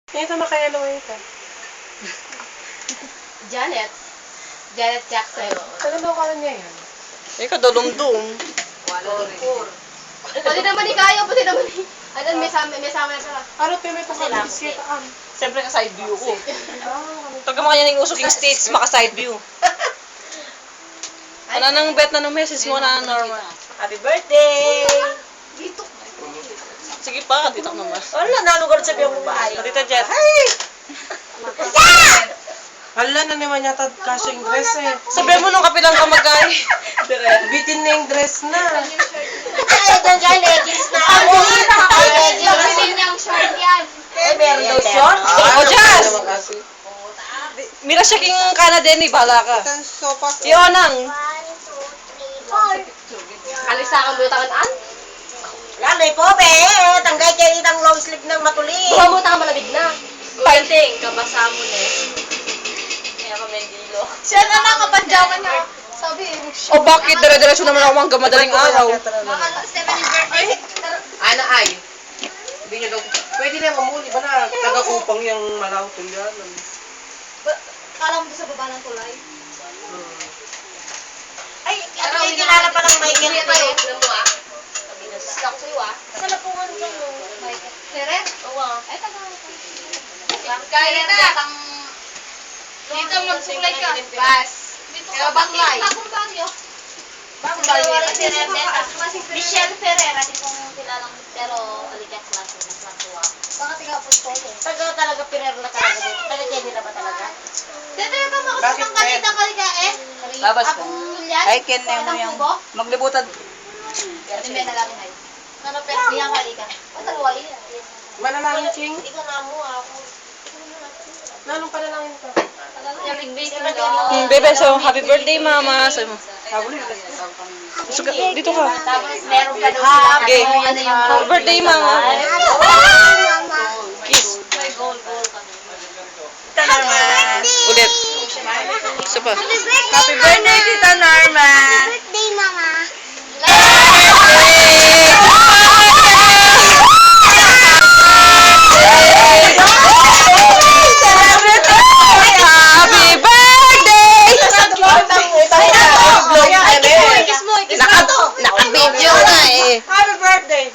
Ito makayalo ito. Janet. Janet Jackson. Ano daw ka niya yan? Ikaw, dolum-dum. Pati naman ikayo, pati naman ni... Ano, may sama na pala. Ano tayo may pangkalis kita am? Siyempre ka side view ko. Pagka mga yan yung usok yung states, maka side view. Ano nang bet na nung message mo na Norma? Happy birthday! Dito. Sige pa, dito ko naman. Wala, nalugar sa biyong bahay. Tita Jet. Hala na naman yata kasi yung dress eh. Sabihan mo nung kapilang kamagay. Bitin na yung dress na. Ay, dyan, leggings na. Pili niyang short yan. Eh, meron daw short. Oh, Jazz! Mira siya king Canada ni bala ka. Yonang. Alisa kang butangan-an. Lalay po, be. Tanggay kayo itang long sleeve ng matuli. Buha mo ka malamig na. Fighting. Kabasa mo na eh. Kaya ka mendilo. Siya na lang kapadyawan niya. Sabi eh. O bakit dire-diretso naman ako hanggang madaling araw? Ana ay. Hindi nyo daw. Pwede na mamuli ba na taga-upang yung malaw to yan. Kala mo sa baba ng tulay. Ay, at kayo kilala pa ng Michael Hindi ko. tayo. Alam mo ah. Sila ko sa'yo ah. Sa lapungan ka mo. Sere? Oo ah. Ay, taga. Kaya na. Dito magsuklay ka. Bas. Dito ka. Banglay. Bakong bagyo. Michelle Ferreira, di kong kilalang pero alikat lang sa Santua. Baka tiga po po. Taga talaga Pirero na talaga dito. Taga Jenny ba talaga? Dito yung kamakasap ng kanita kalika eh. Labas ka. Apong Julian. Ay, ken na mo yung maglibutan. Hindi na lang ay. Ano pero diyan kalika. Patawali. Manalangin, Ching. Ikaw na mo ako. Nanong panalangin ka? Yung big base Bebe, so happy birthday, mama. Sabi mo. Suka, dito ka. Tapos meron pa doon sila. Okay. Ano yung Happy birthday, mama. Kiss. Tita Norma. Ulit. Isa pa. Happy birthday, Tita Norma. birthday, mama. Happy birthday! Naka-video na eh. Happy birthday.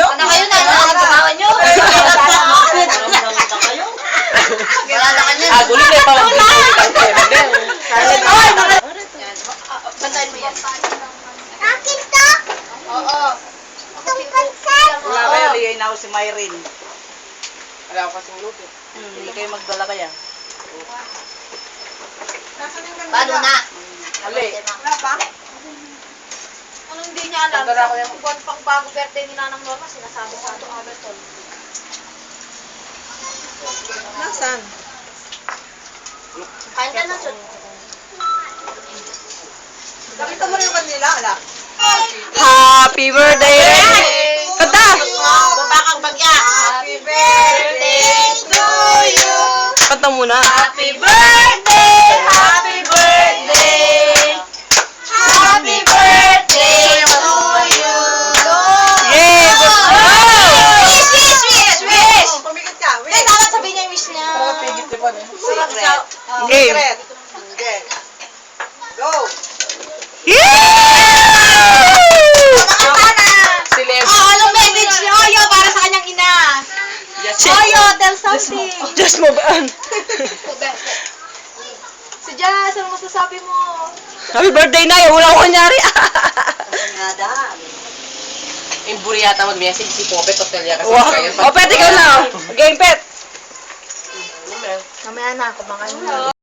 Ano kayo na? Ano nyo? Wala na kanya. Agulin na pa. Bantayan mo yan. Akin to? Oo. Wala kayo, liyain ako si Myrene. Wala ako kasing luto. Hindi kayo magdala kaya. Paano na? Ali. Ano hindi niya alam? Pagdala ko yan. Buwan pang bago birthday ni Nanang Norma, sinasabi sa ato Abertol. Nasaan? Kain ka na, Sun. Nakita mo rin yung kanila, ala? Happy birthday! Kanta! Baba kang bagya. Happy birthday to you. Kanta muna. Happy birthday. Happy birthday. Happy birthday to you. Yay! Wish! Pumikit ka. Wish! Dapat sabihin niya yung wish niya. Parang pigit di ba na? Game. Okay. Go! Si Lev. Anong message ni Oyo para sa kanyang ina? Oyo, tell something. Just move on. Si Jazz, ano masasabi mo? Happy birthday na! Wala ko kunyari. Imburi yata mag-message si Popet Ostelia kasi Wow. kayo. O, pet, ikaw na. Game, pet. Mamaya na, kumakan mo.